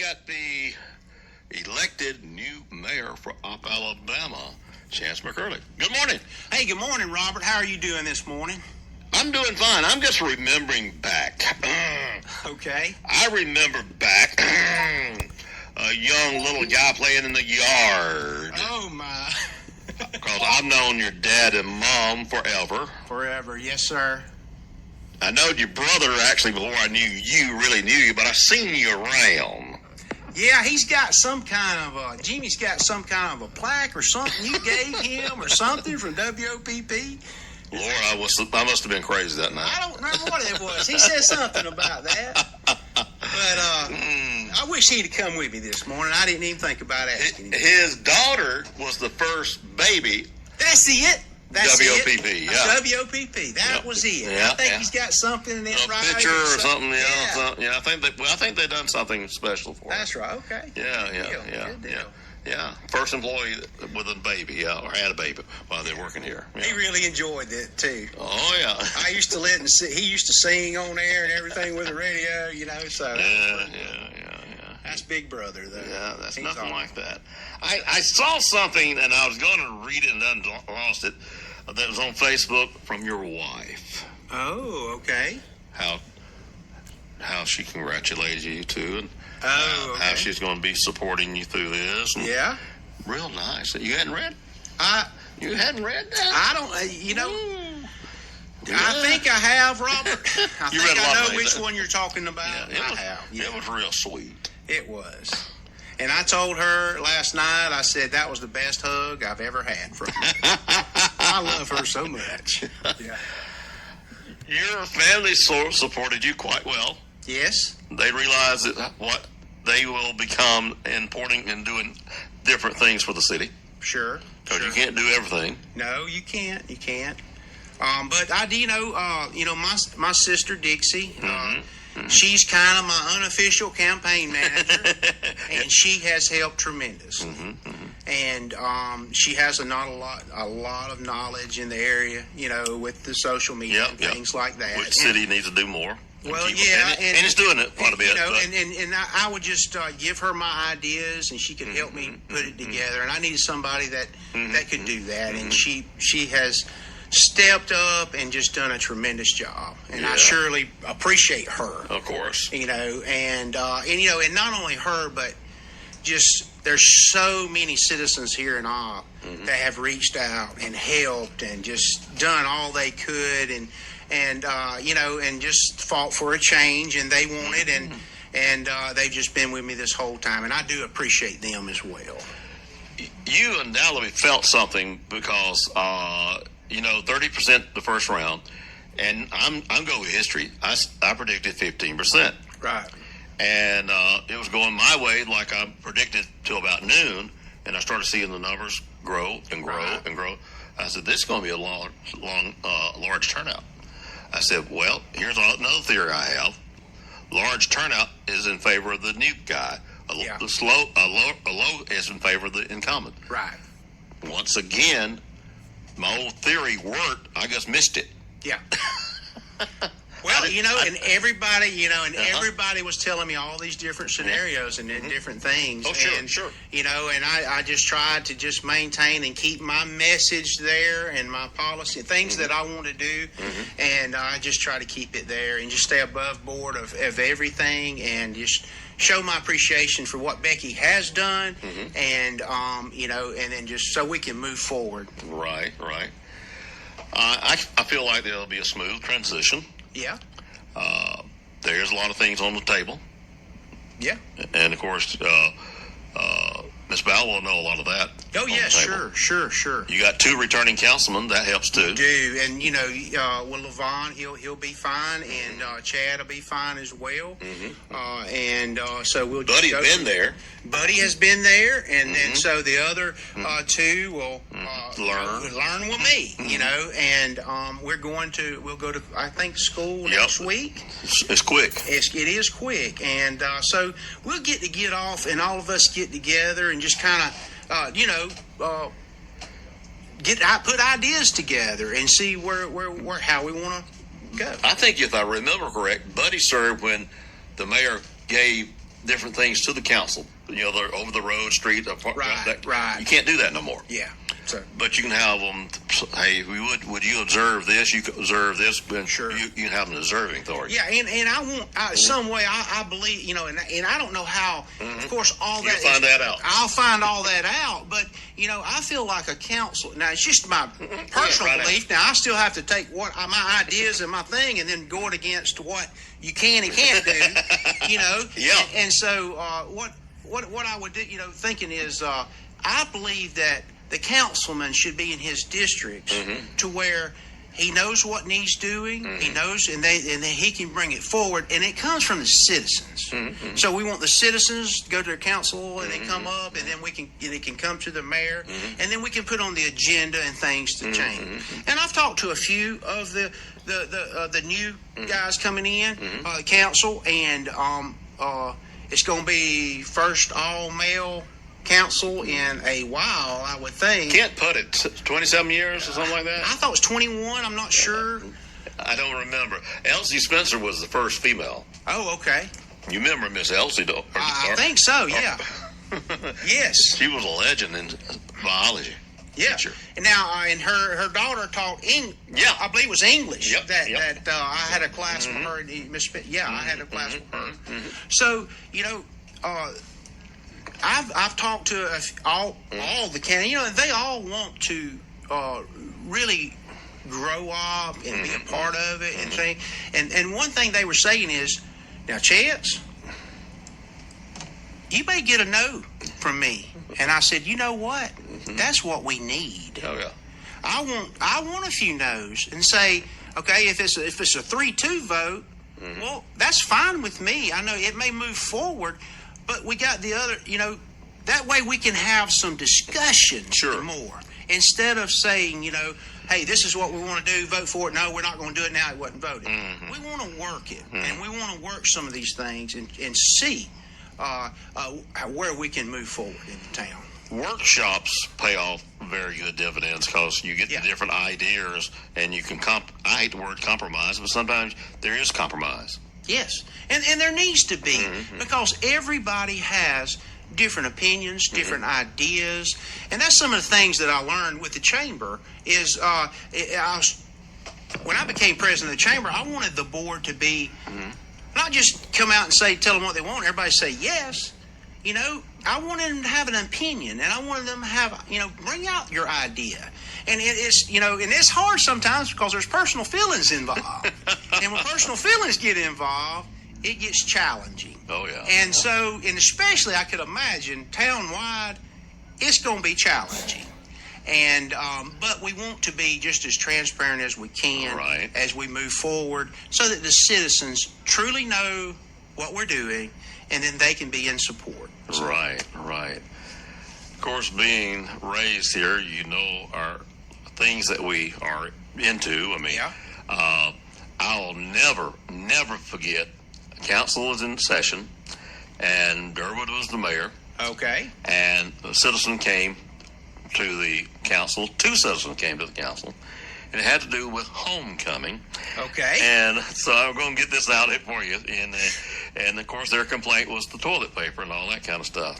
got the elected new mayor for Opp, Alabama, Chance McCurley. Good morning. Hey, good morning, Robert. How are you doing this morning? I'm doing fine. I'm just remembering back. Okay. I remember back a young little guy playing in the yard. Oh, my. Because I've known your dad and mom forever. Forever, yes, sir. I knowed your brother actually before I knew you, really knew you, but I seen you around. Yeah, he's got some kind of Jimmy's got some kind of a plaque or something you gave him or something from WOPP. Lord, I must have been crazy that night. I don't remember what it was. He said something about that. But I wish he'd have come with me this morning. I didn't even think about asking him. His daughter was the first baby. That's it. That's WOPP, it. yeah. WOPP. That was it. Yeah, I think he's got something in there, right? Picture or something. Yeah. I think they done something special for him. That's right. Okay. Yeah. First employee with a baby, or had a baby while they're working here. Yeah. He really enjoyed it too. Oh yeah. I used to let him he used to sing on air and everything with the radio, so. Yeah. That's Big Brother, though. Yeah, that's nothing like that. I saw something, and I was going to read it and then lost it, that was on Facebook from your wife. Oh, okay. How she congratulated you, too, and okay. how she's going to be supporting you through this. And yeah. Real nice. You hadn't read? You hadn't read that? I don't, I think I have, Robert. I know which one you're talking about. Yeah, I have. Yeah. It was real sweet. It was. And I told her last night, I said that was the best hug I've ever had from her. I love her so much. Yeah. Your family supported you quite well. Yes. They realize that what they will become important and doing different things for the city. Sure. Because you can't do everything. No, you can't. You can't. But I do my sister Dixie. She's kind of my unofficial campaign manager, and she has helped tremendous. And she has a lot of knowledge in the area, with the social media and things like that. Which city needs to do more? Well, yeah, and it's doing it quite a bit. And I would just give her my ideas, and she could help me put it together. And I needed somebody that could do that, and she has stepped up and just done a tremendous job, and I surely appreciate her. Of course, and not only her, but just there's so many citizens here in Opp that have reached out and helped and just done all they could, and just fought for a change, and they want it, and they've just been with me this whole time, and I do appreciate them as well. You undoubtedly felt something because 30% the first round, and I'm going with history. I predicted 15%. Right. And it was going my way like I predicted till about noon, and I started seeing the numbers grow and grow and grow. I said, this is going to be a large turnout. I said, well, here's another theory I have. Large turnout is in favor of the new guy. A low is in favor of the incumbent. Right. Once again, my old theory worked. I just missed it. Yeah. Well, and everybody, everybody was telling me all these different scenarios and different things. Oh, sure, and, sure. And I just tried to just maintain and keep my message there and my policy, things that I want to do. And I just try to keep it there and just stay above board of everything and just show my appreciation for what Becky has done and, and then just so we can move forward. Right. I feel like there'll be a smooth transition. Yeah. There's a lot of things on the table. Yeah. And, of course, Ms. Bowell will know a lot of that. Oh, yeah, sure. You got 2 returning councilmen. That helps, too. You do. And, LaVon, he'll be fine, and Chad will be fine as well. So we'll just Buddy's been there. Buddy has been there, and then so the other 2 will learn with me, and we'll go to, I think, school next week. It's quick. It is quick, and so we'll get off, and all of us get together and just kind of, put ideas together and see where how we want to go. I think if I remember correct, Buddy served when the mayor gave different things to the council. You know, they're over the road, street, Right. You can't do that no more. Yeah. So, But you can have them. Hey, would you observe this? You could observe this. But Sure. You can have an observing authority. yeah, and I want some way. I believe, you know, and I don't know how. Of course, all that. You'll find that out. I'll find all that out. But you know, I feel like a council. Now, it's just my personal right belief. Now, I still have to take what my ideas and my thing, and then go it against what you can and can't do. You know. Yeah. And so, what I would do, you know, thinking is, I believe that the councilman should be in his districts to where he knows what needs doing. He knows, and then he can bring it forward, and it comes from the citizens. So we want the citizens to go to their council, and they come up, and then it can come to the mayor, and then we can put on the agenda and things to change. And I've talked to a few of the new guys coming in, council, and it's going to be first all male council in a while, I would think. Can't put it 27 years or something like that. I thought it was 21. I'm not sure. I don't remember. Elsie Spencer was the first female. Oh, okay. You remember Miss Elsie, though? I think so. Yeah. Yes. She was a legend in biology. Yeah. Teacher. And now, and her daughter taught Yeah. I believe it was English. Yep, That yep. I had a class with her. Yeah, I had a class with her. So you know, I've talked to all the county, you know, and they all want to really grow up and be a part of it and thing. And one thing they were saying is, now, Chance, you may get a no from me. And I said, you know what? That's what we need. Oh yeah. I want a few no's and say, okay, if it's a 3-2 vote, well, that's fine with me. I know it may move forward, but we got the other, you know, that way we can have some discussion more instead of saying, you know, hey, this is what we want to do, vote for it. No, we're not going to do it now. It wasn't voted. We want to work it, and we want to work some of these things and see where we can move forward in the town. Workshops pay off very good dividends because you get the different ideas, and you can I hate the word compromise, but sometimes there is compromise. Yes, and there needs to be because everybody has different opinions, different ideas, and that's some of the things that I learned with the chamber. Is when I became president of the chamber, I wanted the board to be not just come out and tell them what they want. Everybody say yes. You know, I wanted them to have an opinion, and I wanted them to have, you know, bring out your idea. And it's, you know, and it's hard sometimes because there's personal feelings involved. And when personal feelings get involved, it gets challenging. Oh, yeah. And so, and especially I could imagine town-wide, it's going to be challenging. And, but we want to be just as transparent as we can as we move forward so that the citizens truly know what we're doing, and then they can be in support. So, Right. Of course, being raised here, you know, our things that we are into. I mean, I'll never forget. Council was in session, and Durwood was the mayor. Okay. And a citizen came to the council. 2 citizens came to the council, and it had to do with homecoming. Okay. And so I'm going to get this out for you. And of course, their complaint was the toilet paper and all that kind of stuff.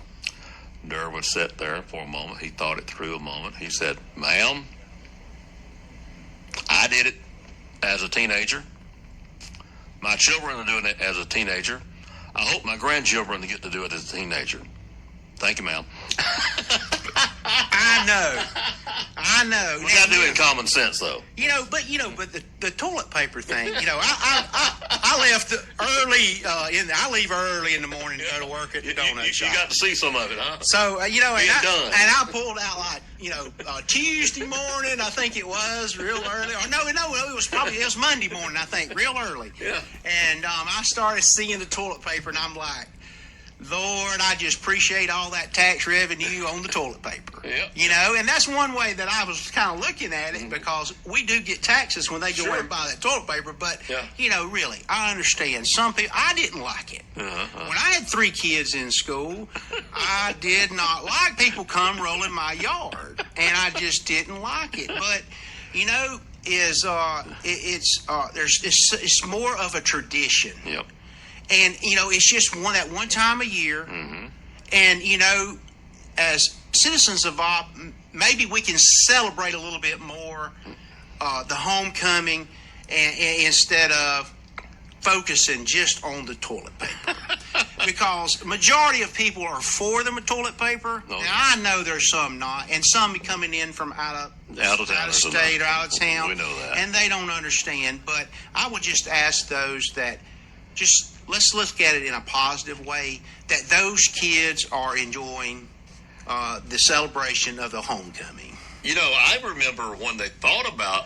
Durwood sat there for a moment. He thought it through a moment. He said, "Ma'am, I did it as a teenager. My children are doing it as a teenager. I hope my grandchildren get to do it as a teenager. Thank you, ma'am." I know. We got to do it in common sense, though. You know, but the toilet paper thing. You know, I left early. I leave early in the morning to go to work at the donut shop. You got to see some of it, huh? So you know, and done. I pulled out like, you know, Tuesday morning. I think it was real early. Or no, it was Monday morning. I think real early. Yeah. And I started seeing the toilet paper, and I'm like, Lord, I just appreciate all that tax revenue on the toilet paper. Yep. You know, and that's one way that I was kind of looking at it because we do get taxes when they go in and buy that toilet paper. But, you know, really, I understand. Some people, I didn't like it. When I had 3 kids in school, I did not like people come rolling my yard. And I just didn't like it. But, you know, it's more of a tradition. Yep. And, it's just that one time a year. Mm-hmm. And, as citizens of Opp, maybe we can celebrate a little bit more the homecoming instead of focusing just on the toilet paper. Because majority of people are for the toilet paper. Oh, And I know there's some not, and some coming in from out of state or out of town. We know that. And they don't understand. But I would just ask those that let's look at it in a positive way, that those kids are enjoying the celebration of the homecoming. I remember when they thought about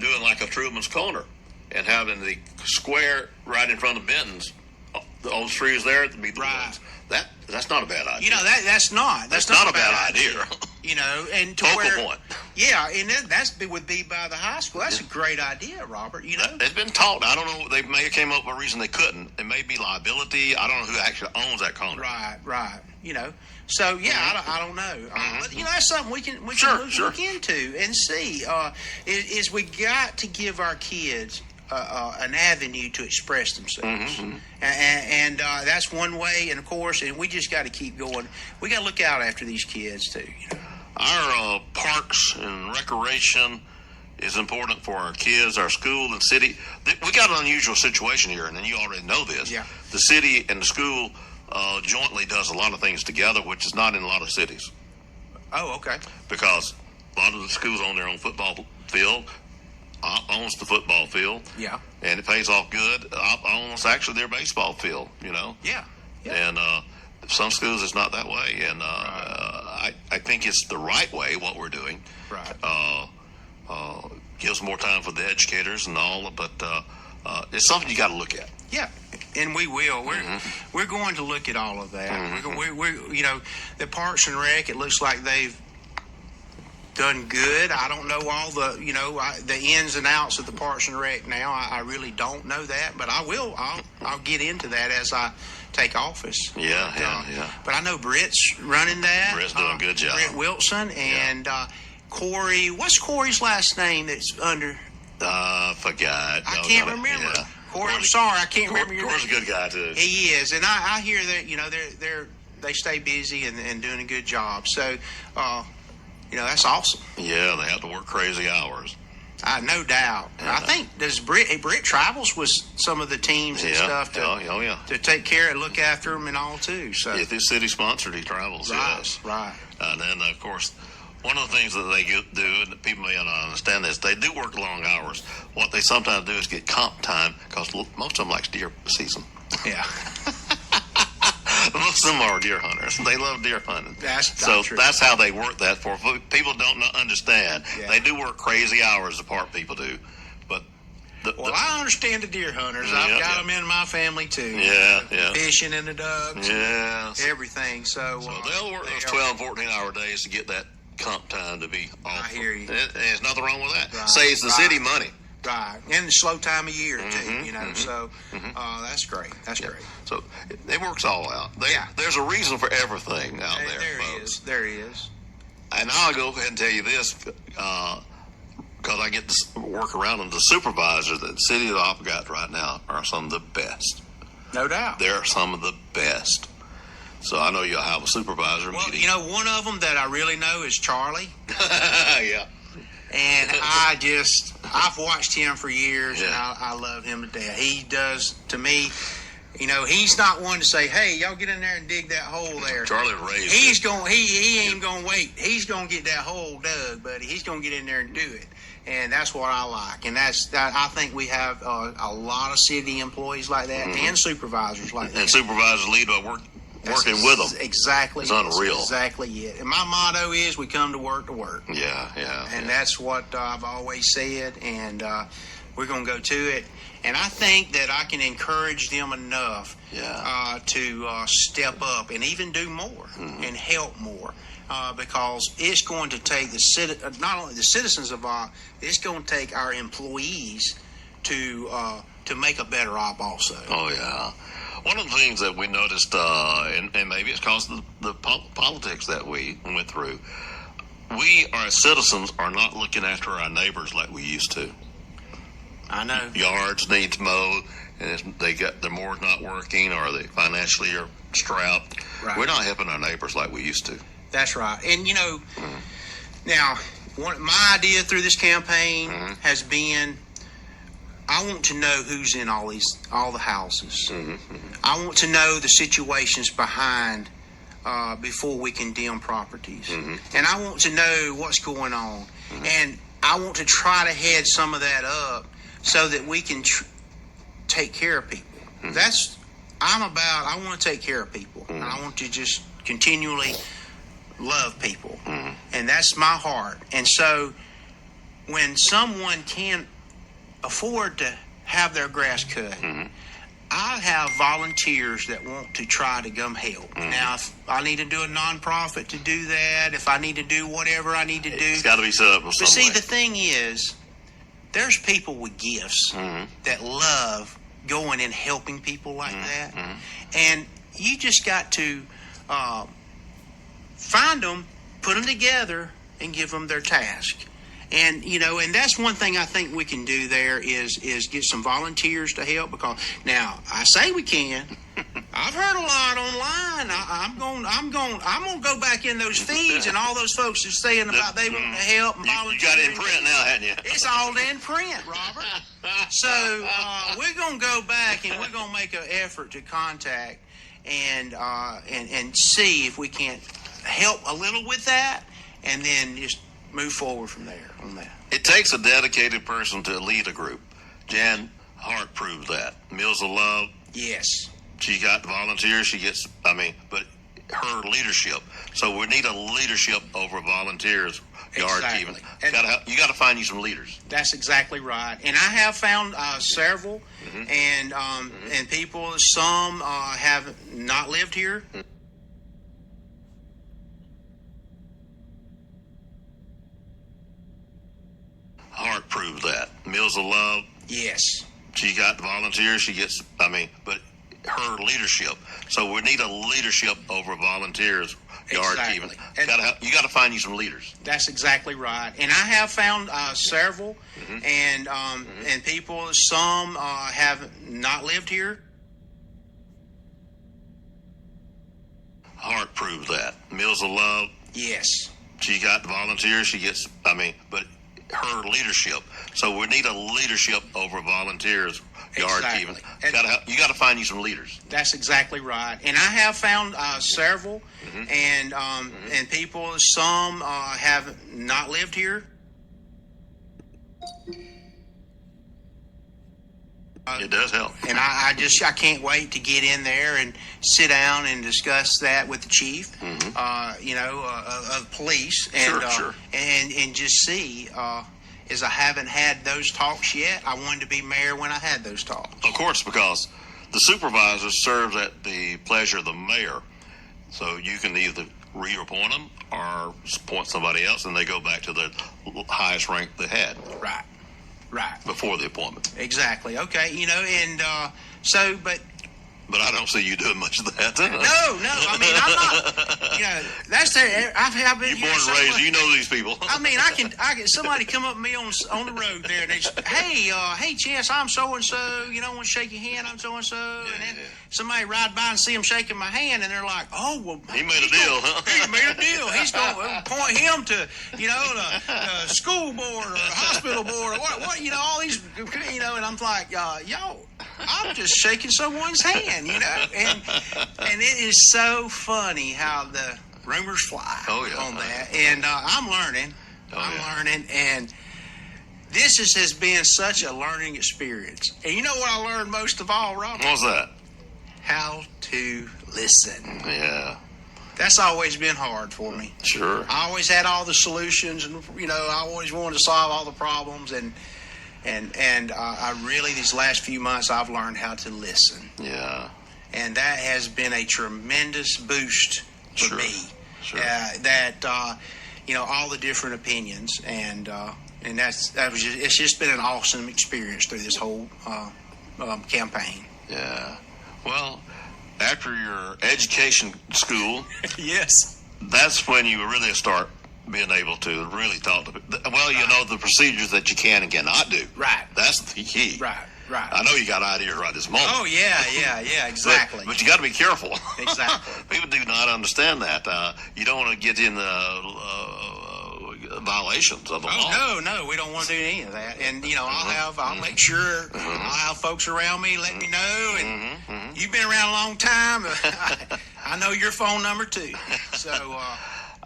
doing like a Truman's Corner and having the square right in front of Benton's, the old trees there to be the ones. That's not a bad idea. That's not a bad idea. And to Focal point. Yeah, and that would be by the high school. That's a great idea, Robert. It's been taught. I don't know. They may have came up with a reason they couldn't. It may be liability. I don't know who actually owns that corner. Right. So I don't know. But that's something we can look into and see. Is we got to give our kids an avenue to express themselves, and that's one way. And of course, and we just got to keep going. We got to look out after these kids too. Our parks and recreation is important for our kids, our school and city. We got an unusual situation here, and then you already know this. Yeah. The city and the school jointly does a lot of things together, which is not in a lot of cities. Oh, okay. Because a lot of the schools own their own football field. Opp owns the football field. Yeah. And it pays off good. Opp owns actually their baseball field, Yeah. And some schools it's not that way. And I think it's the right way, what we're doing. Right. Gives more time for the educators and all, but it's something you got to look at. Yeah, and we will. We're going to look at all of that. We're the Parks and Rec. It looks like they've done good. I don't know all the the ins and outs of the Parks and Rec now. I really don't know that, but I will. I'll get into that as I take office. Yeah. But I know Britt's running that. Britt's doing a good job. Britt Wilson and Corey. What's Corey's last name? That's under. Forgot. I can't remember. Yeah. Corey, I'm sorry, I can't remember your name. Corey's a good guy too. He is, and I hear that they stay busy and doing a good job. So, that's awesome. Yeah, they have to work crazy hours. No doubt. I think Britt travels with some of the teams and stuff to take care and look after them and all too. So if it's city sponsored, he travels. Right, yes. right. And then of course, one of the things that they do, and people may not understand this, they do work long hours. What they sometimes do is get comp time because most of them like deer season. Yeah. Most of them are deer hunters. They love deer hunting. True. That's how they work that for. People don't understand. Yeah. They do work crazy hours, the park people do. But I understand the deer hunters. I've got them in my family too. Yeah. Fishing and the ducks. Yeah. Everything. So they'll work those 12, 14-hour days to get that comp time to be off. I hear you. There's nothing wrong with that. Right. Saves the city money. Right, and the slow time of year too, So that's great. That's great. So it works all out. There's a reason for everything out there, folks. There is. And I'll go ahead and tell you this, because I get to work around them. The supervisors that the city of Opp got right now are some of the best. No doubt. They're some of the best. So I know you'll have a supervisor meeting. One of them that I really know is Charlie. Yeah. And I've watched him for years, and I love him to death. He does, to me, he's not one to say, hey, y'all get in there and dig that hole there. Charlie raised he ain't going to wait. He's going to get that hole dug, buddy. He's going to get in there and do it. And that's what I like. And I think we have a lot of city employees like that and supervisors like that. And supervisors lead by working with them. Exactly. It's unreal. Exactly it. And my motto is we come to work. Yeah. And that's what I've always said, and we're going to go to it. And I think that I can encourage them enough to step up and even do more and help more. Because it's going to take not only the citizens of Opp, it's going to take our employees to make a better Opp also. Oh, yeah. One of the things that we noticed, and maybe it's because of the politics that we went through, we as citizens are not looking after our neighbors like we used to. I know. Yards needs mowed, and they got their moor's not working, or they financially are strapped. Right. We're not helping our neighbors like we used to. That's right. And now my idea through this campaign has been, I want to know who's in all the houses. I want to know the situations behind before we condemn properties, and I want to know what's going on, and I want to try to head some of that up so that we can take care of people. I want to take care of people, and I want to just continually love people, and that's my heart. And so when someone can't afford to have their grass cut, I have volunteers that want to try to come help. Now, if I need to do a nonprofit to do that, if I need to do whatever I need to do, It's got to be set up in some but see, way. the thing is, there's people with gifts that love going and helping people like that, and you just got to find them, put them together, and give them their task. And and that's one thing I think we can do there is get some volunteers to help, because now I say we can. I've heard a lot online. I'm going to go back in those feeds, and all those folks are saying about they want to help and volunteer. You got it in print now, hadn't you? It's all in print, Robert. So we're going to go back, and we're going to make an effort to contact and see if we can't help a little with that, and then just move forward from there on that. It takes a dedicated person to lead a group. Jan Hart proved that. Meals of Love, Yes. she got volunteers. But her leadership. So we need a leadership over volunteers. Exactly. You got to find you some leaders. That's exactly right. And I have found several, and people. Some have not lived here. Hart proved that. Meals of Love, Yes. she got volunteers. But her leadership. So we need a leadership over volunteers. Exactly. You got to find you some leaders. That's exactly right. And I have found several, and people. Some have not lived here. Hart proved that. Meals of Love, Yes. she got volunteers. But her leadership. So we need a leadership over volunteers. Exactly. You got to find you some leaders. That's exactly right. And I have found several, and people. Some have not lived here. It does help. And I can't wait to get in there and sit down and discuss that with the chief, of police, and Sure. and just see. As I haven't had those talks yet, I wanted to be mayor when I had those talks. Of course, because the supervisor serves at the pleasure of the mayor. So you can either reappoint them or appoint somebody else, and they go back to the highest rank they had Right. before the appointment. Exactly. Okay. But I don't see you doing much of that. No. I mean, I'm not. That's there. I've been You're here born so and raised. much. You know these people. I mean, I can. Somebody come up to me on the road there, and they say, hey, Chess, I'm so and so. I want to shake your hand. I'm so and so, and then somebody ride by and see him shaking my hand, and they're like, oh, well, He made a deal, huh? He made a deal. He's going to point him to, the school board or the hospital board or what, all these, and I'm like, y'all, I'm just shaking someone's hand, and it is so funny how the rumors fly on that, and I'm learning, and this has been such a learning experience. And you know what I learned most of all, Robert? What's that? How to listen. Yeah. That's always been hard for me. Sure. I always had all the solutions, and I always wanted to solve all the problems, and I really, these last few months, I've learned how to listen. Yeah. And that has been a tremendous boost for me. Sure. All the different opinions, and it's just been an awesome experience through this whole campaign. Yeah. Well, after your education school, Yes. that's when you really start being able to really talk to people. Well, the procedures that you can and cannot do. Right. That's the key. Right. Right. I know you got ideas right this moment. Oh yeah, exactly. But you got to be careful. Exactly. People do not understand that. You don't want to get in violations of the law. Oh no, we don't want to do any of that. And I'll make sure I'll have folks around me let me know. And you've been around a long time. I know your phone number too. So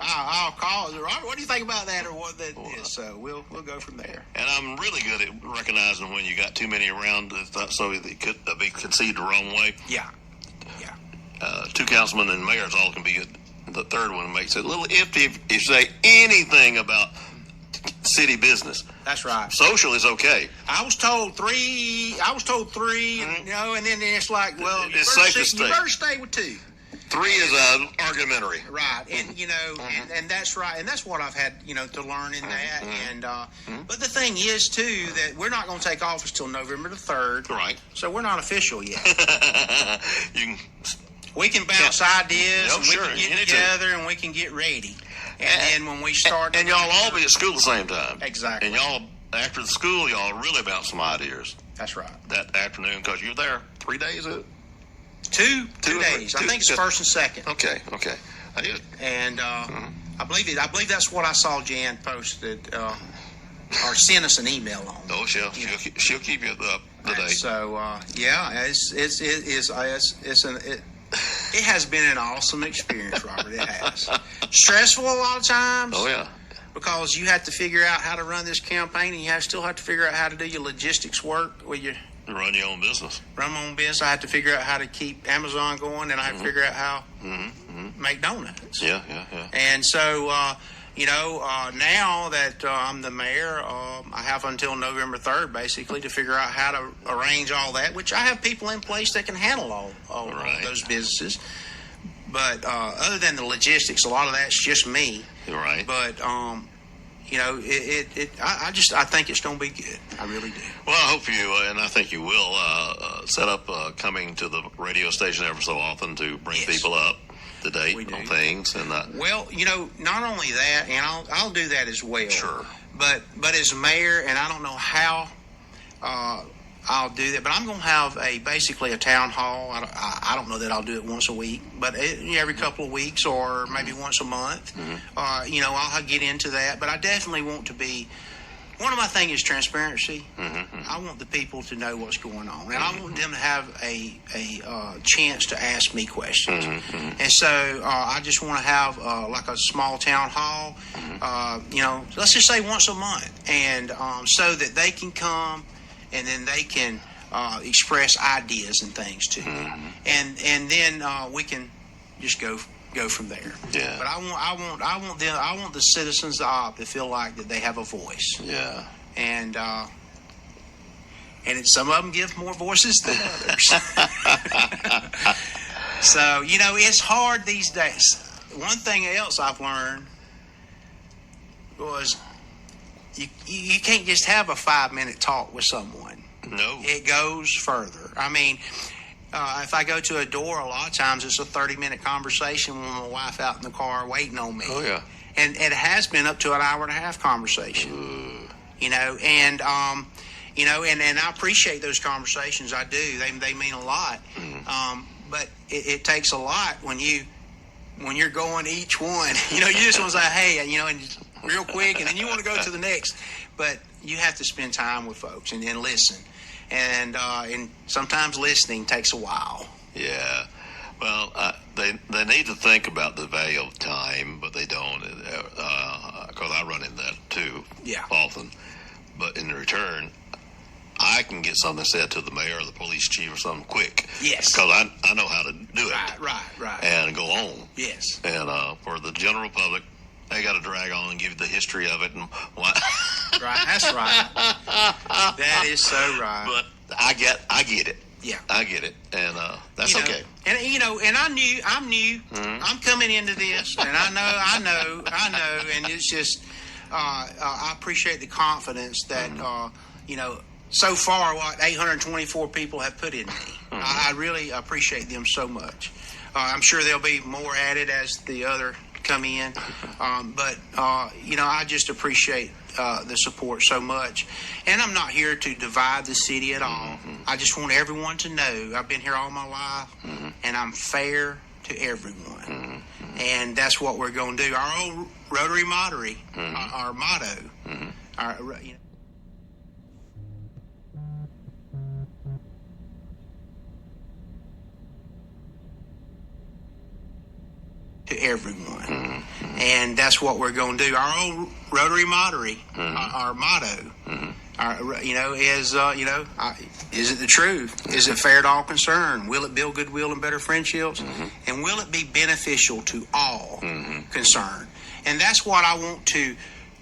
I'll call Robert. What do you think about that, or what that is? So we'll go from there. And I'm really good at recognizing when you got too many around, so they could be conceived the wrong way. Yeah. Two councilmen and mayors all can be good. The third one makes it a little iffy if you say anything about city business. That's right. Social is okay. I was told three. And then it's like, well, It's safe to stay. You better stay with two. 3 is argumentary. Right, and and that's right, and that's what I've had to learn in that. And but the thing is too that we're not going to take office till November the 3rd. Right. So we're not official yet. You can We can bounce ideas, and we sure, can you get need together, and we can get ready. And then when we start, and y'all all be at school at the same time. Exactly. And y'all after the school, y'all really bounce some ideas. That's right. That afternoon, because you're there 3 days. Two days. I think it's first and second. Okay. I did. And I believe that's what I saw Jan posted or sent us an email on. Oh, she'll keep you up to date. So it has been an awesome experience, Robert. It has. Stressful a lot of times. Oh yeah. Because you have to figure out how to run this campaign, and you still have to figure out how to do your logistics work with your Run your own business. Run my own business. I have to figure out how to keep Amazon going, and I have to figure out how make donuts. Yeah. And so, now that I'm the mayor, I have until November 3rd, basically, to figure out how to arrange all that, which I have people in place that can handle all right. of those businesses. But other than the logistics, a lot of that's just me. Right. But, I think it's going to be good. I really do. Well, I hope you, and I think you will, set up coming to the radio station ever so often to bring people up to date on things. And well, not only that, and I'll do that as well. Sure. But as mayor, and I don't know how I'll do that, but I'm going to have basically a town hall. I don't know that I'll do it once a week, but every couple of weeks or maybe once a month. I'll get into that, but I definitely want to be. One of my things is transparency. I want the people to know what's going on, and I want them to have a chance to ask me questions. And so I just want to have like a small town hall. Let's just say once a month, and so that they can come. And then they can express ideas and things to me, and then we can just go from there. Yeah. But I want the citizens of Opp to feel like that they have a voice. Yeah. And some of them give more voices than others. So it's hard these days. One thing else I've learned was. You can't just have a 5-minute talk with someone. No. It goes further. I mean, if I go to a door, a lot of times it's a 30-minute conversation with my wife out in the car waiting on me. Oh, yeah. And it has been up to an hour and a half conversation. And I appreciate those conversations. I do. They mean a lot. But it takes a lot when you're going to each one. You just want to say, hey, and real quick, and then you want to go to the next. But you have to spend time with folks and listen. And sometimes listening takes a while. Yeah. Well, they need to think about the value of time, but they don't. Because I run into that too often. But in return, I can get something said to the mayor or the police chief or something quick. Yes. Because I know how to do it. Right. And go on. Yes. And for the general public, they got to drag on and give you the history of it and why. Right, that's right. That is so right. But I get it. Yeah, I get it, and that's okay. And and I'm new. I'm coming into this, and I know, and it's just I appreciate the confidence that so far what 824 people have put in me. I really appreciate them so much. I'm sure there'll be more added as the other come in. But I just appreciate the support so much. And I'm not here to divide the city at all. I just want everyone to know I've been here all my life, and I'm fair to everyone. And that's what we're going to do. Our old Rotary motto, our motto, to everyone. And that's what we're going to do. Our old Rotary motto, our motto, is it the truth? Is it fair to all concerned? Will it build goodwill and better friendships? And will it be beneficial to all concerned? And that's what I want to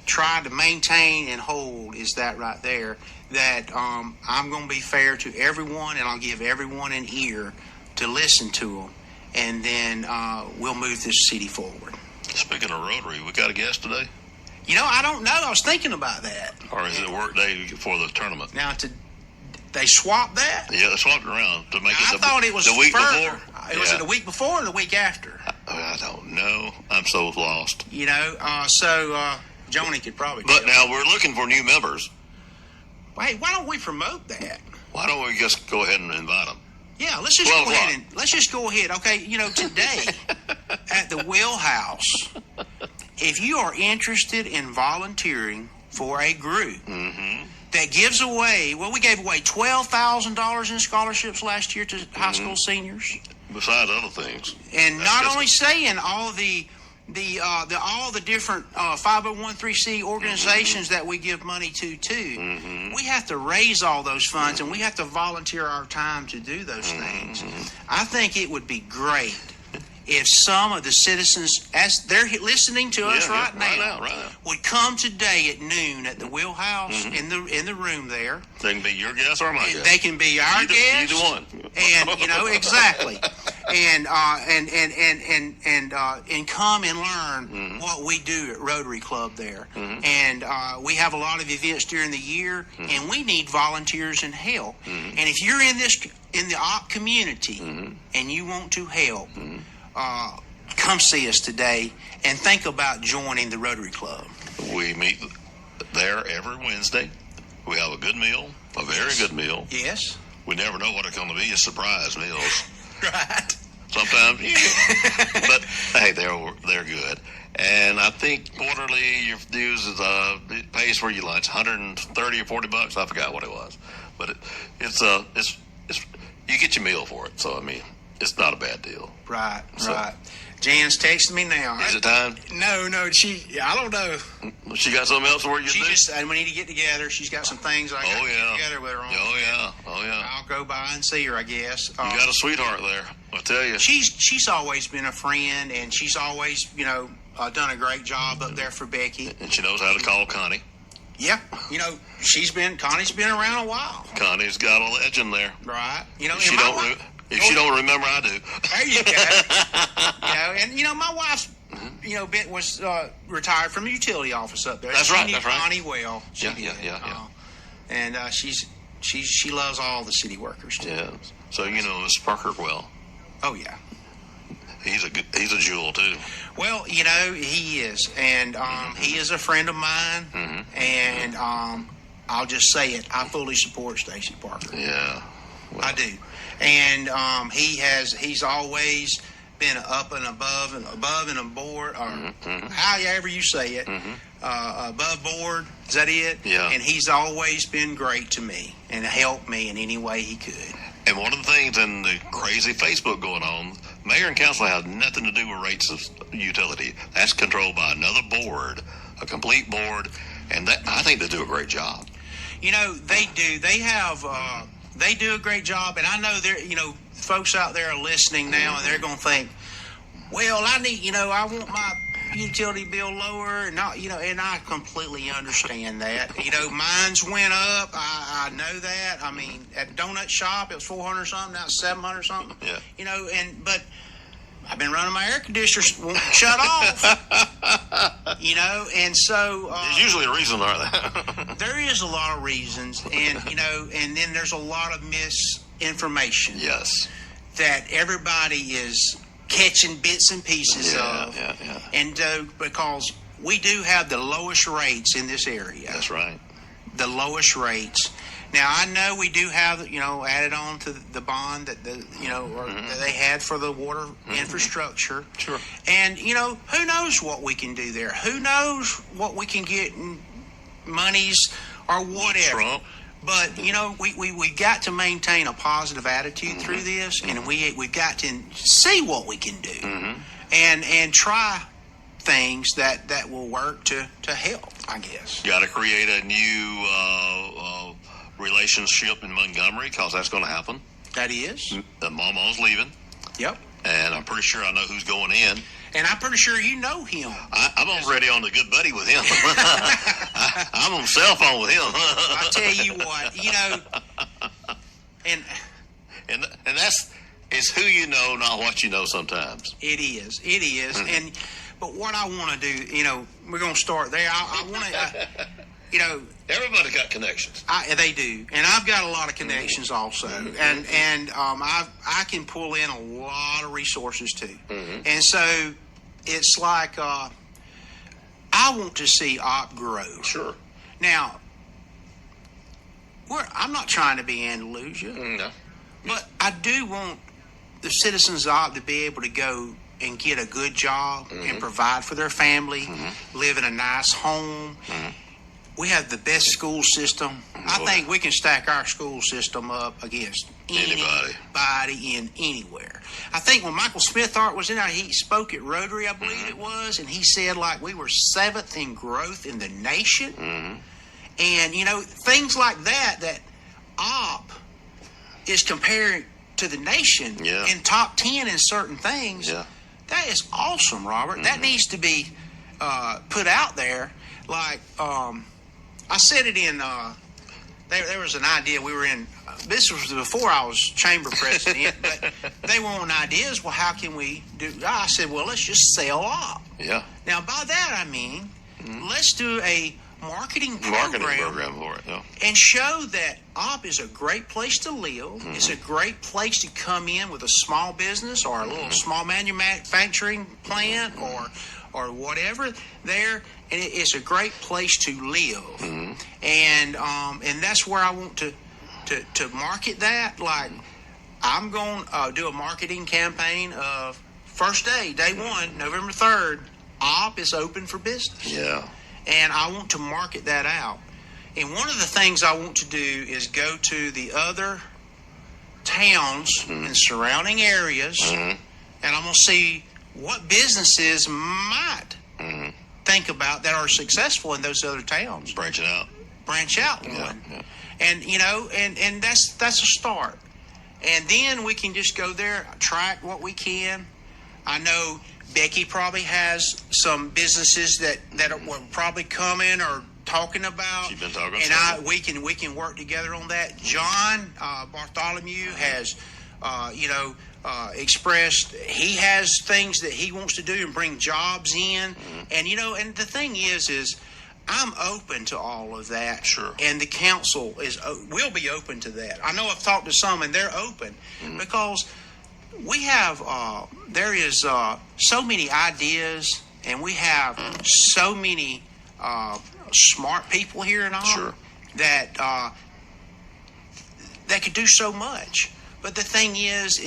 try to maintain and hold, is that right there, that I'm going to be fair to everyone, and I'll give everyone an ear to listen to them. And then we'll move this city forward. Speaking of Rotary, we got a guest today? I don't know. I was thinking about that. Or is it a work day for the tournament? Now, they swapped that? Yeah, they swapped it around to make I thought it was the week further. before. Was it the week before or the week after? I don't know. I'm so lost. Joni could probably But tell. now we're looking for new members. Hey, why don't we promote that? Why don't we just go ahead and invite them? Yeah, let's just go ahead. Okay, today at the Wheelhouse, if you are interested in volunteering for a group that gives away, we gave away $12,000 in scholarships last year to high school seniors. Besides other things. And not only saying all the different 501c organizations that we give money to too. We have to raise all those funds, and we have to volunteer our time to do those things. I think it would be great if some of the citizens, as they're listening to us right now, would come today at noon at the Wheelhouse in the room there. They can be your guest or my guest. They can be our guest. Either one. And exactly. And come and learn what we do at Rotary Club there. And we have a lot of events during the year, and we need volunteers and help. And if you're in the Opp community and you want to help, come see us today and think about joining the Rotary Club. We meet there every Wednesday. We have a good meal, a very good meal. Yes. We never know what it's going to be. It's surprise meals. Right. Sometimes, but hey, they're good. And I think quarterly your dues is it pays for your lunch, $130 or $40. I forgot what it was, but it's you get your meal for it. So I mean, it's not a bad deal. Right. Jan's texting me now. Is it time? No, I don't know. She got something else for you to do? We need to get together. She's got some things I got to get together with her on. Oh, yeah. I'll go by and see her, I guess. You got a sweetheart there, I tell you. She's always been a friend, and she's always, done a great job up there for Becky. And she knows how to call Connie. Yeah. Connie's been around a while. Connie's got a legend there. Right. If she don't remember, I do. There you go. My wife's, was retired from the utility office up there. That's right. Connie well. Yeah. And she loves all the city workers too. Yeah. So Mr. Parker well. Oh yeah. He's a jewel too. Well, he is, and he is a friend of mine, and I'll just say it. I fully support Stacy Parker. Yeah. Well. I do. And he's always been up and above and aboard, or however you say it, above board. Is that it? Yeah. And he's always been great to me and helped me in any way he could. And one of the things in the crazy Facebook going on, mayor and council have nothing to do with rates of utility. That's controlled by another board, a complete board, and I think they do a great job. They do. They have. They do a great job, and I know folks out there are listening now, and they're going to think, well, I need, I want my utility bill lower, and and I completely understand that. Mine's went up. I know that. I mean, at the donut shop, it was 400 something. Now it's 700 something. Yeah. But I've been running my air conditioner won't shut off. And so there's usually a reason, aren't there? There is a lot of reasons, and and then there's a lot of misinformation. Yes. That everybody is catching bits and pieces of. Yeah. And because we do have the lowest rates in this area. That's right. The lowest rates. Now, I know we do have, added on to the bond that that they had for the water infrastructure. Sure. And, who knows what we can do there? Who knows what we can get in monies or whatever. Trump. But, we got to maintain a positive attitude through this, and we've got to see what we can do and try things that will work to help, I guess. Got to create a new relationship in Montgomery, because that's going to happen. That is. The Mama's leaving, Yep. and I'm pretty sure I know who's going in. And I'm pretty sure you know him. I'm already on the good buddy with him. I'm on cell phone with him. I tell you what, and that's it's who you know, not what you know. Sometimes it is. But what I want to do, we're going to start there. I want to, everybody got connections. They do, and I've got a lot of connections also, and I can pull in a lot of resources too, and so it's like I want to see Opp grow. Sure. Now, I'm not trying to be Andalusia, No. but I do want the citizens of Opp to be able to go and get a good job and provide for their family, live in a nice home. We have the best school system. I think we can stack our school system up against anybody in anywhere. I think when Michael Smithart was in there, he spoke at Rotary, I believe it was, and he said like we were 7th in growth in the nation. And, things like that Opp is compared to the nation in top 10 in certain things. Yeah. That is awesome, Robert. That needs to be put out there. Like, I said it in, there was an idea we were in, this was before I was chamber president, but they wanted ideas. Well, how can we do, I said, well, let's just sell Opp. Yeah. Now, by that I mean, let's do a marketing program program for it. Yeah. and show that Opp is a great place to live. It's a great place to come in with a small business or a little small manufacturing plant or whatever there. And it's a great place to live. And that's where I want to market that. Like, I'm going to do a marketing campaign of first day 1, November 3rd, Opp is open for business. Yeah. And I want to market that out. And one of the things I want to do is go to the other towns and surrounding areas, and I'm going to see what businesses might think about that are successful in those other towns. Branch out one. And and that's a start. And then we can just go there, track what we can. I know Becky probably has some businesses that are probably coming or talking about. She's been talking. And we can work together on that. John Bartholomew has expressed he has things that he wants to do and bring jobs in. And and the thing is I'm open to all of that. Sure. And the council will be open to that. I know I've talked to some and they're open because we have there is so many ideas, and we have so many smart people here in Opp that could do so much. But the thing is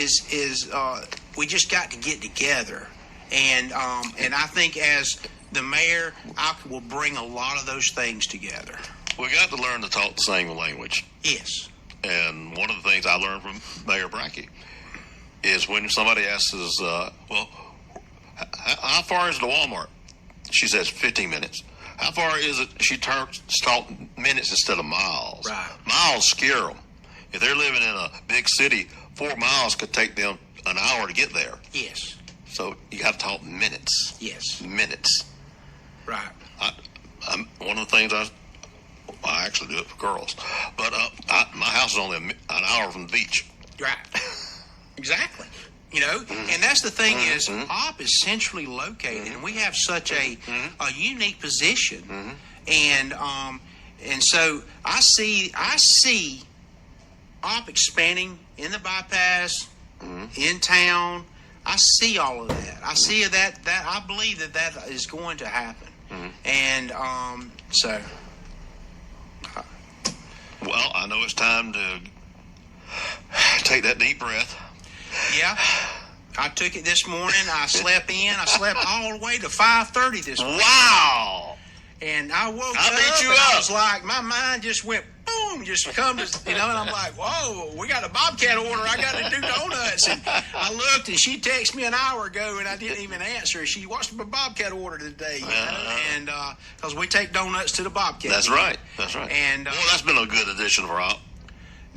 we just got to get together, and I think as the mayor, I will bring a lot of those things together. We got to learn to talk the same language. Yes. And one of the things I learned from Mayor Brackey is when somebody asks us, how far is it to Walmart? She says 15 minutes. How far is it? She talks minutes instead of miles. Right. Miles scare them. If they're living in a big city, 4 miles could take them an hour to get there. Yes. So you got to talk minutes. Yes. Minutes. Right. One of the things I actually do it for girls, but my house is only an hour from the beach. Right. Exactly. And that's the thing is Opp is centrally located, and we have such a unique position, and so I see Opp expanding in the bypass, in town. I see all of that. I see that I believe that is going to happen. And so. Well, I know it's time to take that deep breath. Yeah. I took it this morning. I slept in. I slept all the way to 5:30 this morning. Wow. And I woke I up beat you and up. I was like, my mind just went boom, just come to, and I'm like, whoa, we got a Bobcat order. I got to do donuts. And I looked, and she texted me an hour ago, and I didn't even answer. She watched the Bobcat order today, and because we take donuts to the Bobcat. That's right. That's right. And well, that's been a good addition for Opp.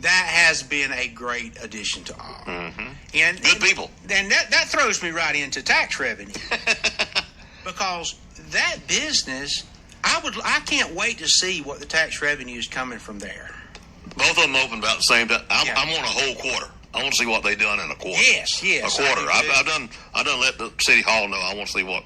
that has been a great addition to Opp. And Good people. And that throws me right into tax revenue because that business. I can't wait to see what the tax revenue is coming from there. Both of them open about the same time. I Yeah. want a whole quarter. I want to see what they done in a quarter. Yes. A quarter. I done let the city hall know. I want to see what.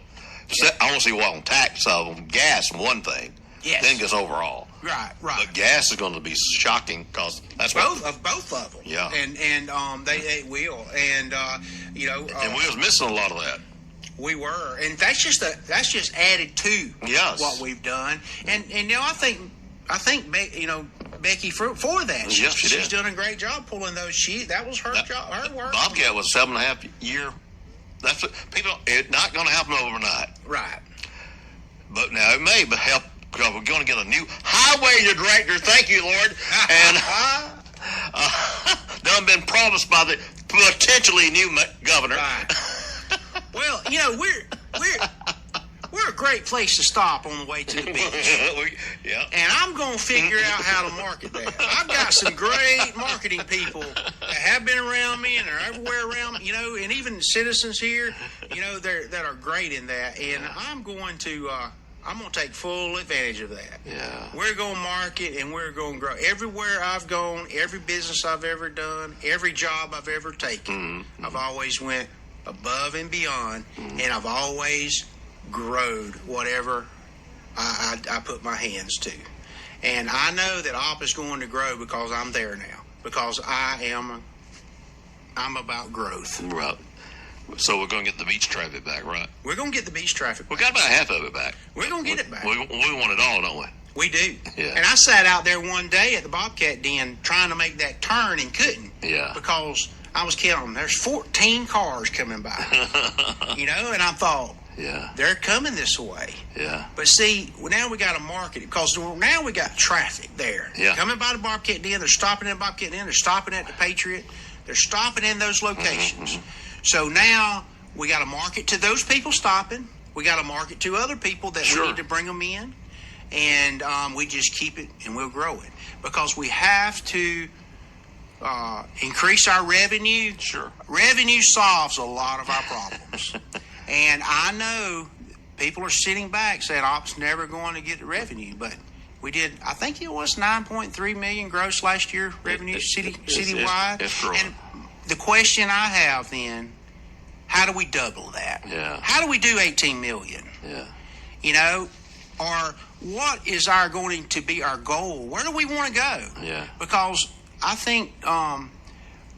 I want to see what on tax of gas. One thing. Yes. Then gets overall. Right. But gas is going to be shocking because that's both what. of them. Yeah. And they will. And And we was missing a lot of that. we were, and that's just added to Yes. what we've done. And I think Becky for that. Yes, she did. She's done a great job pulling those. That was her job, her work. Bobcat was 7.5 year. That's what people. It's not going to happen overnight. Right. But now it may help because we're going to get a new highway director. Thank you, Lord. And done been promised by the potentially new governor. Right. Well, we're a great place to stop on the way to the beach. Yeah. And I'm going to figure out how to market that. I've got some great marketing people that have been around me and are everywhere around me, and even citizens here, that are great in that. And I'm going to take full advantage of that. Yeah. We're going to market and we're going to grow. Everywhere I've gone, every business I've ever done, every job I've ever taken, I've always went above and beyond, and I've always growed whatever I put my hands to. And I know that Opp is going to grow because I'm there now, because I'm about growth. Right. So we're going to get the beach traffic back, right? We're going to get the beach traffic We back. got about half of it back. We're going to get it back. We want it all, don't we? We do. Yeah. And I sat out there one day at the Bobcat Den trying to make that turn and couldn't. Yeah. Because I was counting. There's 14 cars coming by. And I thought, Yeah. they're coming this way. Yeah. But see, now we got to market it because now we got traffic there. Yeah. Coming by the Bobcat Den, they're stopping at Bobcat Den, they're stopping at the Patriot, they're stopping in those locations. So now we got to market to those people stopping. We got to market to other people that Sure. we need to bring them in, and we just keep it and we'll grow it because we have to increase our revenue. Sure. Revenue solves a lot of our problems. And I know people are sitting back saying Opp's never going to get the revenue, but we did. I think it was 9.3 million gross last year revenue citywide. It's growing. And the question I have then, how do we double that? Yeah. How do we do 18 million? Yeah. Or what is going to be our goal? Where do we want to go? Yeah. Because I think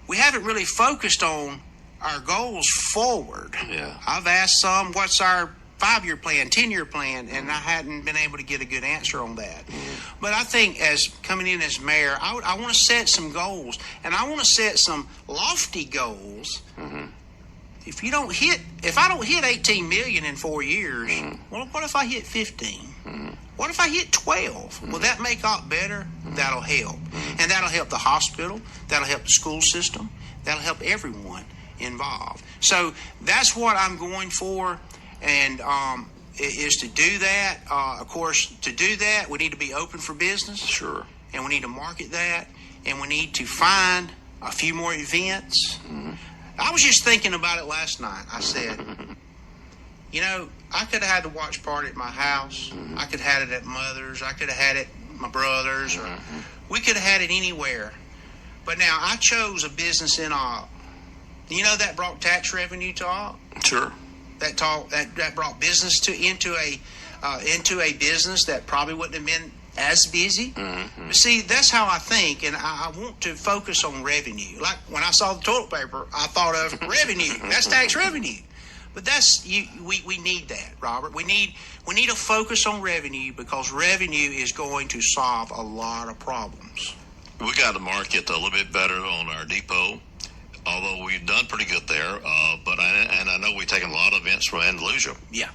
we haven't really focused on our goals forward. Yeah. I've asked some, what's our 5-year plan, 10-year plan, and I hadn't been able to get a good answer on that. But I think as coming in as mayor, I want to set some goals, and I want to set some lofty goals. If I don't hit 18 million in 4 years, well, what if I hit 15? What if I hit 12? Will that make Opp better? That'll help. And that'll help the hospital. That'll help the school system. That'll help everyone involved. So that's what I'm going for, and is to do that. Of course, to do that, we need to be open for business. Sure. And we need to market that, and we need to find a few more events. I was just thinking about it last night. I said, I could have had the watch party at my house. I could have had it at Mother's. I could have had it at my brother's. Or we could have had it anywhere. But now I chose a business in Opp. That brought tax revenue to Opp. Sure. That brought business into a business that probably wouldn't have been as busy. But see, that's how I think, and I want to focus on revenue. Like when I saw the toilet paper, I thought of revenue. That's tax revenue. But we need that, Robert. We need to focus on revenue because revenue is going to solve a lot of problems. We got to market a little bit better on our depot, although we've done pretty good there. But I know we've taken a lot of events from Andalusia. Yeah.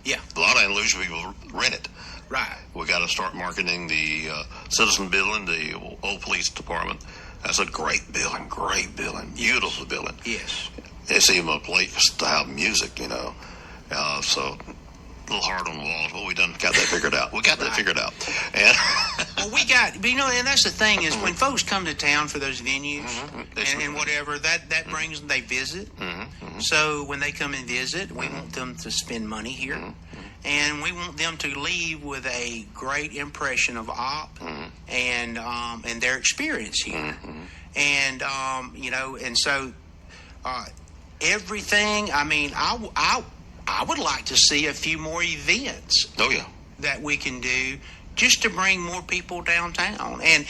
A lot of Andalusia people rent it. Right. We got to start marketing the Citizen Building, the old police department. That's a great building, beautiful building. Yes. It's even a place to have music, so a little hard on the walls, but we got that figured out. We got that figured out. And well, and that's the thing is when folks come to town for those venues and whatever, that brings them, they visit. So when they come and visit, we want them to spend money here. And we want them to leave with a great impression of Opp and their experience here. And, and so everything, I mean, I would like to see a few more events. Oh, yeah. That we can do just to bring more people downtown. And,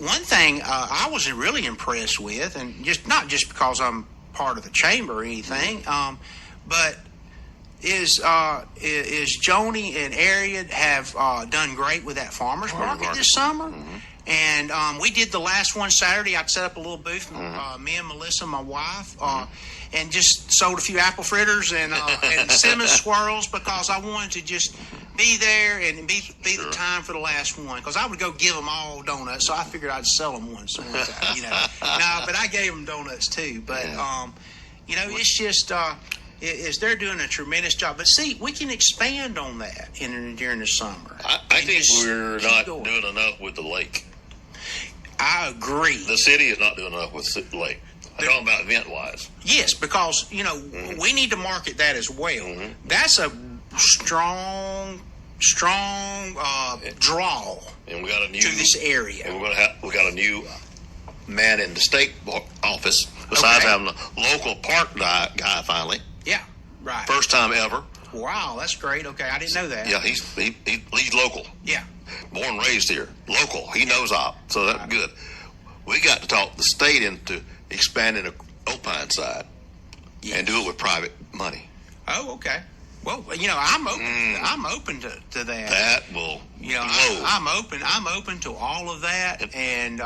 one thing I was really impressed with, and not just because I'm part of the chamber or anything, but is Joni and Ariad have done great with that farmer's market this summer. And we did the last one Saturday. I'd set up a little booth, me and Melissa, my wife, and just sold a few apple fritters and cinnamon swirls because I wanted to just be there and be the time for the last one because I would go give them all donuts. So I figured I'd sell them one time, No, but I gave them donuts too. But it's just they're doing a tremendous job. But see, we can expand on that during the summer. I think we're not doing enough with the lake. I agree. The city is not doing enough with the lake. I'm talking about event-wise. Yes, because, we need to market that as well. That's a strong draw and we got a new, to this area. And we got a new man in the state office, besides having a local park guy finally. Yeah, right. First time ever. Wow, that's great. Okay, I didn't know that. Yeah, he's local. Yeah. Born and raised here. Local. He knows Opp, so that's good. We got to talk the state into expanding the Opine side and do it with private money. Oh, okay. Well, I'm open. I'm open to that. That will. I'm open to all of that, and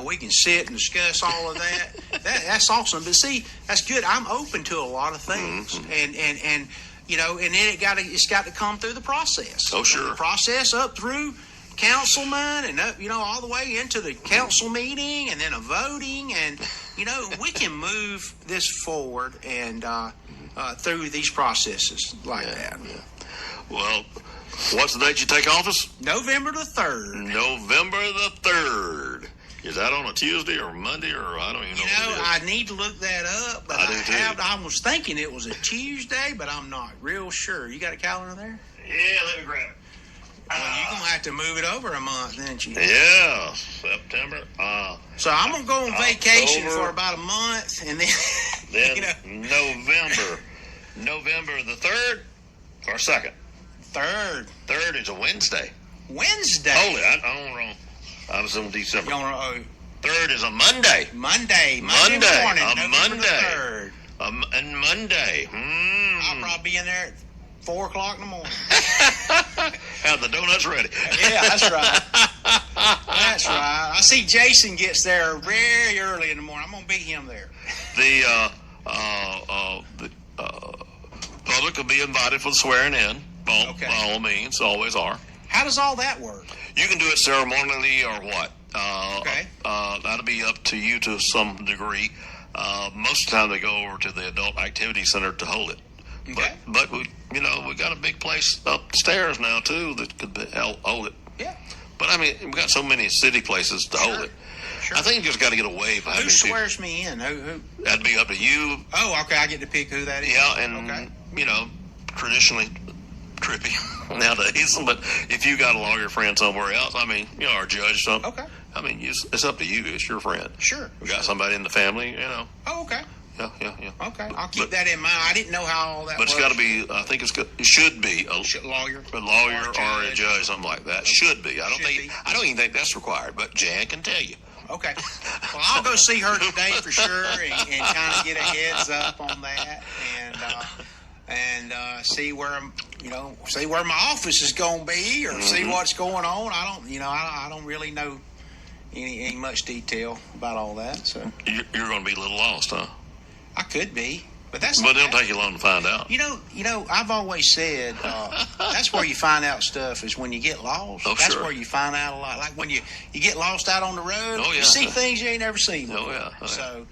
we can sit and discuss all of that. That's awesome. But see, that's good. I'm open to a lot of things, and then it's got to come through the process. Oh, sure. The process up through councilman and up, all the way into the council meeting and then a voting, and we can move this forward and through these processes like that. Yeah. Well, what's the date you take office? November the 3rd. November the 3rd. Is that on a Tuesday or Monday or I don't even know? I need to look that up, but I was thinking it was a Tuesday, but I'm not real sure. You got a calendar there? Yeah, let me grab it. Well, you're going to have to move it over a month, ain't you? Yeah, September. So I'm going to go on vacation for about a month, and then November the 3rd or 2nd? 3rd. 3rd is a Wednesday. Wednesday? Holy, I'm wrong. I was in December. 3rd is a Monday. Monday morning. A Monday. 3rd. And Monday. I'll probably be in there at 4 o'clock in the morning. Have the donuts ready. Yeah, that's right. That's right. I see Jason gets there very early in the morning. I'm going to beat him there. The public will be invited for the swearing in. By all means, always are. How does all that work? You can do it ceremonially or what. Okay. That'll be up to you to some degree. Most of the time they go over to the Adult Activity Center to hold it. Okay. But we got a big place upstairs now too that could hold it. Yeah. But I mean, we got so many city places to hold it. Sure. I think you just got to get away from having Who swears me in? Who? That'd be up to you. Oh, okay. I get to pick who that is. Yeah, and traditionally trippy nowadays. But if you got a lawyer friend somewhere else, I mean, or a judge, something. Okay. I mean, it's up to you. It's your friend. Sure. We got somebody in the family, Oh, okay. Yeah. Okay, I'll keep that in mind. I didn't know how all that. But it's got to be. I think it should be a lawyer, or a judge, something like that. Okay. Should be. I don't even think that's required. But Jan can tell you. Okay. Well, I'll go see her today for sure, and kind of get a heads up on that, and see where my office is going to be, or see what's going on. I don't really know any much detail about all that. So you're going to be a little lost, huh? I could be, but it'll take you long to find out. I've always said that's where you find out stuff is when you get lost. Oh, that's sure. where you find out a lot. Like when you get lost out on the road, you see things you ain't never seen before. Oh yeah. So,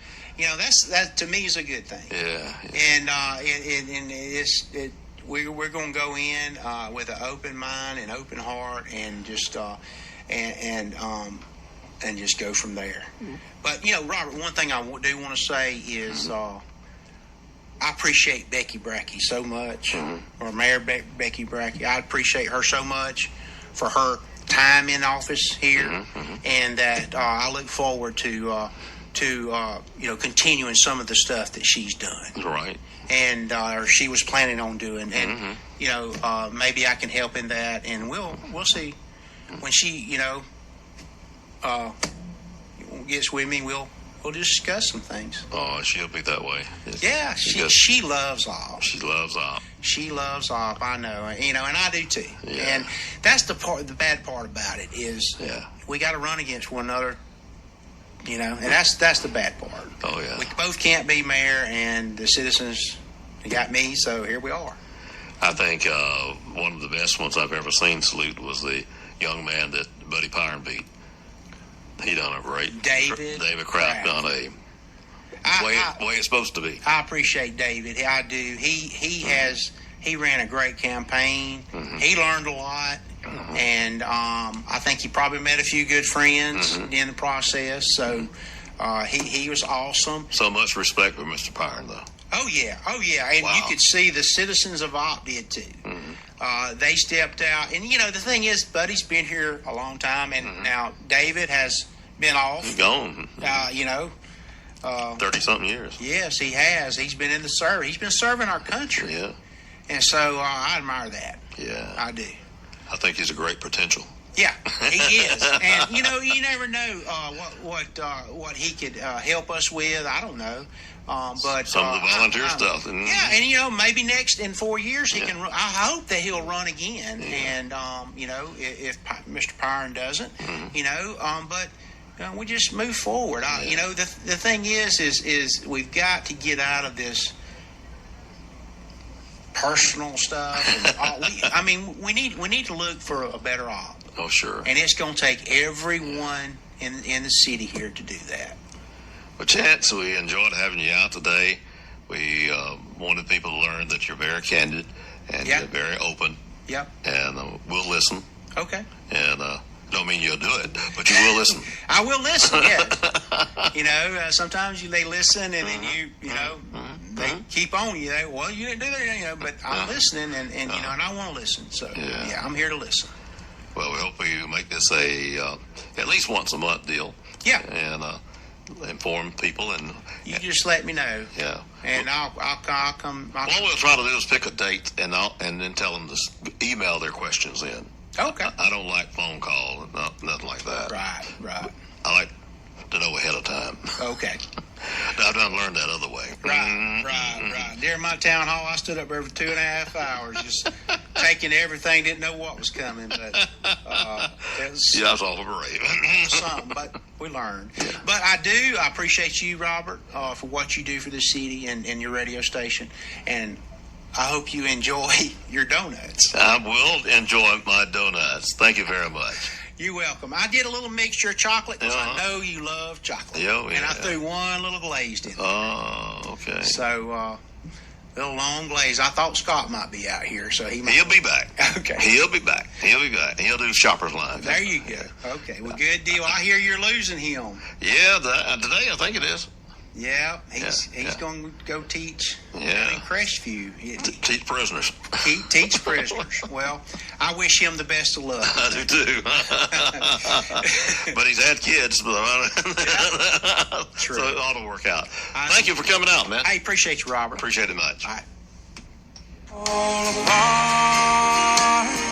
that to me is a good thing. Yeah. And we're going to go in with an open mind and open heart, and just and just go from there. Mm-hmm. But Robert, one thing I do want to say is I appreciate Becky Brackey so much, or Mayor Becky Brackey. I appreciate her so much for her time in office here, and that I look forward to continuing some of the stuff that she's done. Right. And or she was planning on doing, and maybe I can help in that, and we'll see when she gets with me. We'll discuss some things. Oh, she'll be that way. Yeah, she loves Opp. She loves Opp. She loves Opp. I know, and I do too. Yeah. And that's the bad part about it is we got to run against one another. And that's the bad part. Oh yeah. We both can't be mayor, and the citizens got me, so here we are. I think one of the best ones I've ever seen salute was the young man that Buddy Pyron beat. He done a great. David Kraft done a way it's supposed to be. I appreciate David. I do. He ran a great campaign. He learned a lot, and I think he probably met a few good friends in the process. So he was awesome. So much respect for Mr. Pyron, though. Oh yeah, and you could see the citizens of Opp did too. They stepped out, and the thing is, Buddy's been here a long time, and now David has been off. He's gone. 30-something years. Yes, he has. He's been in the service. He's been serving our country. Yeah. And so I admire that. Yeah. I do. I think he's a great potential. Yeah, he is. And you never know what he could help us with. I don't know. But some of the volunteer stuff. Yeah, and maybe next in 4 years he can. I hope that he'll run again. And if Mr. Pyron doesn't, but we just move forward. The thing is we've got to get out of this personal stuff. And we need to look for a better Opp. Oh sure. And it's going to take everyone in the city here to do that. Well, Chance, we enjoyed having you out today. We wanted people to learn that you're very candid and you're very open. Yep. And we'll listen. Okay. And don't mean you'll do it, but you will listen. I will listen, yes. Sometimes they listen and then they keep on you. Well, you didn't do that, but I'm listening and and I want to listen. So, I'm here to listen. Well, we hope you make this a at least once a month deal. Yeah. And inform people, and you just let me know. Yeah. And I'll come. What we'll try to do is pick a date and then tell them to email their questions in. Okay. I don't like phone call and nothing like that. Right. I like to know ahead of time. Okay. I've done learned that other way. Right. During my town hall, I stood up there for 2.5 hours just taking everything, didn't know what was coming, but it was... Yeah, I was all brave. Something, but we learned. Yeah. But I appreciate you, Robert, for what you do for the city and your radio station, and I hope you enjoy your donuts. I will enjoy my donuts. Thank you very much. You're welcome. I did a little mixture of chocolate because I know you love chocolate. Yeah. And I threw one little glazed in there. Oh, okay. So, little long glaze. I thought Scott might be out here, so he'll be back. Okay. He'll be back. He'll do shopper's line. There you go. Okay. Well, good deal. I hear you're losing him. Yeah, today I think it is. Yeah, he's going to go teach in Crestview. Teach prisoners. Teach prisoners. Well, I wish him the best of luck. I do too. But he's had kids, so True. it ought to work out. Thank you for coming out, man. I appreciate you, Robert. Appreciate it much. All right. All apart.